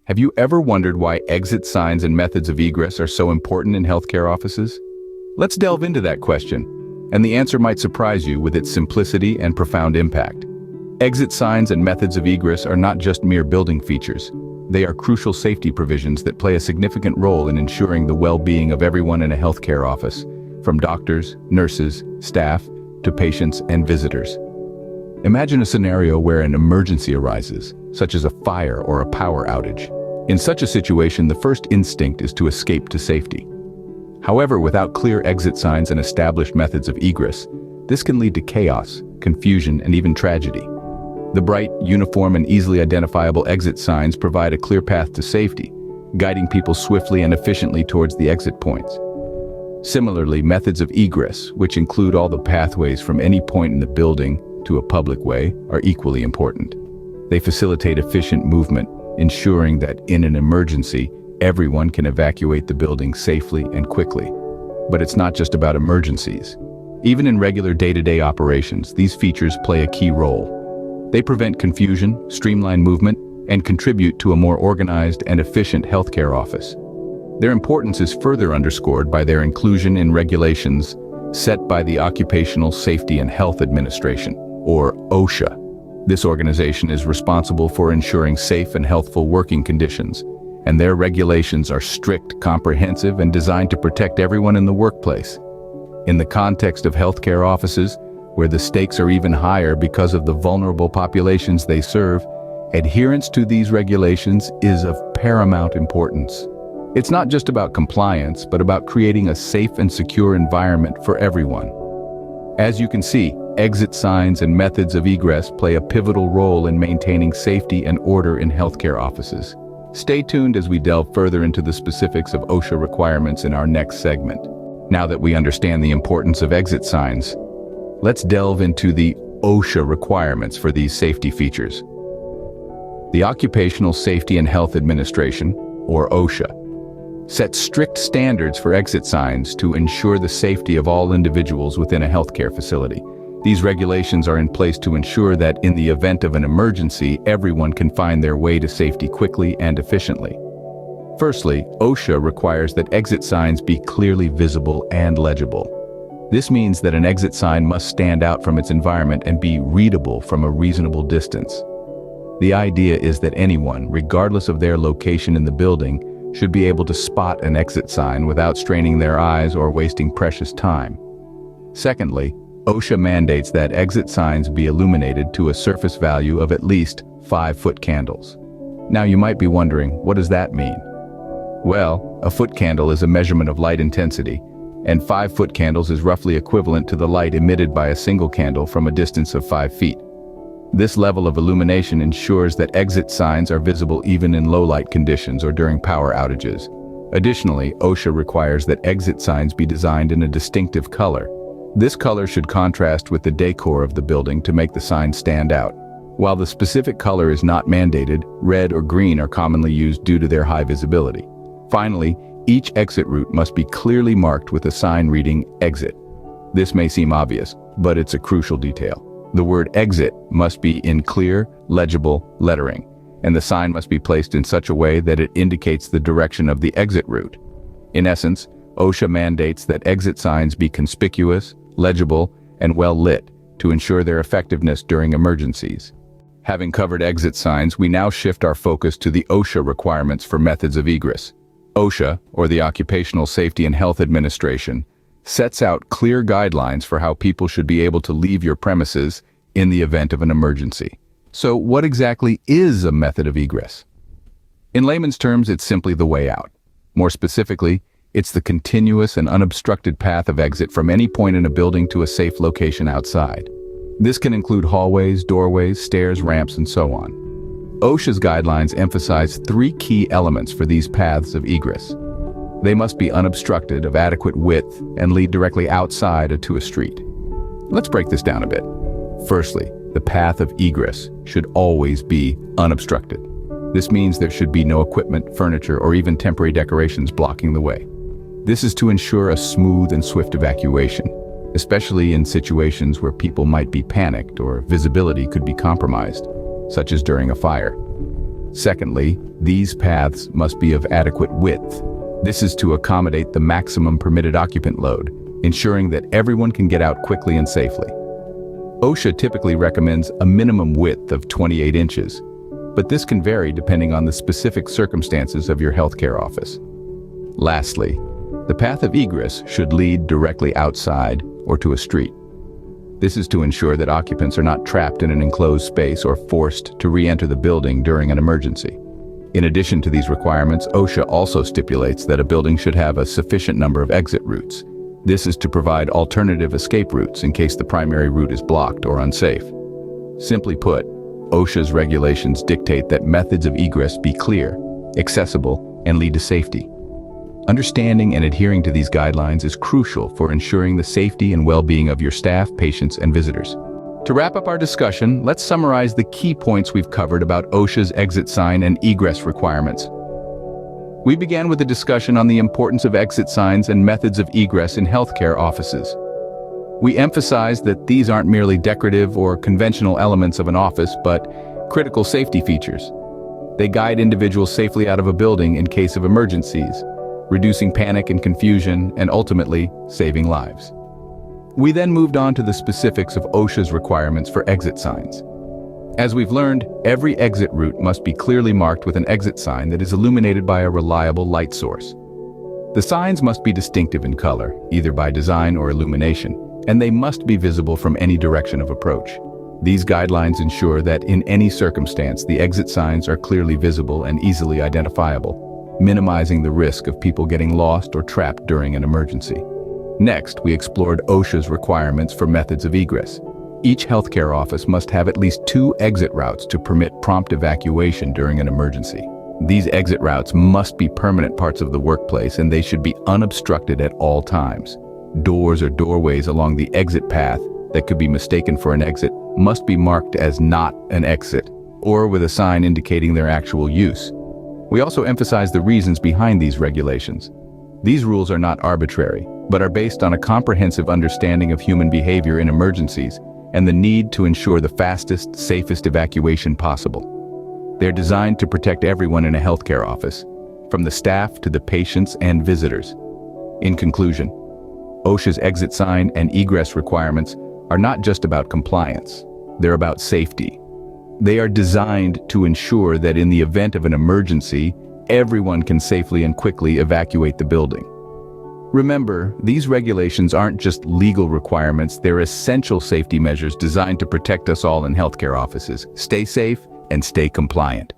Have you ever wondered why exit signs and methods of egress are so important in healthcare offices? Let's delve into that question, and the answer might surprise you with its simplicity and profound impact. Exit signs and methods of egress are not just mere building features. They are crucial safety provisions that play a significant role in ensuring the well-being of everyone in a healthcare office, from doctors, nurses, staff, to patients and visitors. Imagine a scenario where an emergency arises, such as a fire or a power outage. In such a situation, the first instinct is to escape to safety. However, without clear exit signs and established methods of egress, this can lead to chaos, confusion, and even tragedy. The bright, uniform, and easily identifiable exit signs provide a clear path to safety, guiding people swiftly and efficiently towards the exit points. Similarly, methods of egress, which include all the pathways from any point in the building to a public way, are equally important. They facilitate efficient movement, ensuring that in an emergency, everyone can evacuate the building safely and quickly. But it's not just about emergencies. Even in regular day-to-day operations, these features play a key role. They prevent confusion, streamline movement, and contribute to a more organized and efficient healthcare office. Their importance is further underscored by their inclusion in regulations set by the Occupational Safety and Health Administration, or OSHA. This organization is responsible for ensuring safe and healthful working conditions, and their regulations are strict, comprehensive, and designed to protect everyone in the workplace. In the context of healthcare offices, where the stakes are even higher because of the vulnerable populations they serve, adherence to these regulations is of paramount importance. It's not just about compliance, but about creating a safe and secure environment for everyone. As you can see, exit signs and methods of egress play a pivotal role in maintaining safety and order in healthcare offices. Stay tuned as we delve further into the specifics of OSHA requirements in our next segment. Now that we understand the importance of exit signs, let's delve into the OSHA requirements for these safety features. The Occupational Safety and Health Administration, or OSHA, sets strict standards for exit signs to ensure the safety of all individuals within a healthcare facility. These regulations are in place to ensure that in the event of an emergency, everyone can find their way to safety quickly and efficiently. Firstly, OSHA requires that exit signs be clearly visible and legible. This means that an exit sign must stand out from its environment and be readable from a reasonable distance. The idea is that anyone, regardless of their location in the building, should be able to spot an exit sign without straining their eyes or wasting precious time. Secondly, OSHA mandates that exit signs be illuminated to a surface value of at least 5-foot candles. Now you might be wondering, what does that mean? Well, a foot candle is a measurement of light intensity, and 5-foot candles is roughly equivalent to the light emitted by a single candle from a distance of 5 feet. This level of illumination ensures that exit signs are visible even in low-light conditions or during power outages. Additionally, OSHA requires that exit signs be designed in a distinctive color. This color should contrast with the decor of the building to make the sign stand out. While the specific color is not mandated, red or green are commonly used due to their high visibility. Finally, each exit route must be clearly marked with a sign reading "Exit." This may seem obvious, but it's a crucial detail. The word "exit" must be in clear, legible lettering, and the sign must be placed in such a way that it indicates the direction of the exit route. In essence, OSHA mandates that exit signs be conspicuous, legible, and well lit to ensure their effectiveness during emergencies. Having covered exit signs, we now shift our focus to the OSHA requirements for methods of egress. OSHA, or the Occupational Safety and Health Administration, sets out clear guidelines for how people should be able to leave your premises in the event of an emergency. So what exactly is a method of egress? In layman's terms, it's simply the way out. More specifically, it's the continuous and unobstructed path of exit from any point in a building to a safe location outside. This can include hallways, doorways, stairs, ramps, and so on. OSHA's guidelines emphasize 3 key elements for these paths of egress. They must be unobstructed, of adequate width, and lead directly outside or to a street. Let's break this down a bit. Firstly, the path of egress should always be unobstructed. This means there should be no equipment, furniture, or even temporary decorations blocking the way. This is to ensure a smooth and swift evacuation, especially in situations where people might be panicked or visibility could be compromised, such as during a fire. Secondly, these paths must be of adequate width. This is to accommodate the maximum permitted occupant load, ensuring that everyone can get out quickly and safely. OSHA typically recommends a minimum width of 28 inches, but this can vary depending on the specific circumstances of your healthcare office. Lastly, the path of egress should lead directly outside or to a street. This is to ensure that occupants are not trapped in an enclosed space or forced to re-enter the building during an emergency. In addition to these requirements, OSHA also stipulates that a building should have a sufficient number of exit routes. This is to provide alternative escape routes in case the primary route is blocked or unsafe. Simply put, OSHA's regulations dictate that methods of egress be clear, accessible, and lead to safety. Understanding and adhering to these guidelines is crucial for ensuring the safety and well-being of your staff, patients, and visitors. To wrap up our discussion, let's summarize the key points we've covered about OSHA's exit sign and egress requirements. We began with a discussion on the importance of exit signs and methods of egress in healthcare offices. We emphasized that these aren't merely decorative or conventional elements of an office, but critical safety features. They guide individuals safely out of a building in case of emergencies, reducing panic and confusion, and ultimately saving lives. We then moved on to the specifics of OSHA's requirements for exit signs. As we've learned, every exit route must be clearly marked with an exit sign that is illuminated by a reliable light source. The signs must be distinctive in color, either by design or illumination, and they must be visible from any direction of approach. These guidelines ensure that in any circumstance, the exit signs are clearly visible and easily identifiable, minimizing the risk of people getting lost or trapped during an emergency. Next, we explored OSHA's requirements for methods of egress. Each healthcare office must have at least 2 exit routes to permit prompt evacuation during an emergency. These exit routes must be permanent parts of the workplace, and they should be unobstructed at all times. Doors or doorways along the exit path that could be mistaken for an exit must be marked as not an exit, or with a sign indicating their actual use. We also emphasize the reasons behind these regulations. These rules are not arbitrary, but are based on a comprehensive understanding of human behavior in emergencies and the need to ensure the fastest, safest evacuation possible. They're designed to protect everyone in a healthcare office, from the staff to the patients and visitors. In conclusion, OSHA's exit sign and egress requirements are not just about compliance, they're about safety. They are designed to ensure that in the event of an emergency, everyone can safely and quickly evacuate the building. Remember, these regulations aren't just legal requirements, they're essential safety measures designed to protect us all in healthcare offices. Stay safe and stay compliant.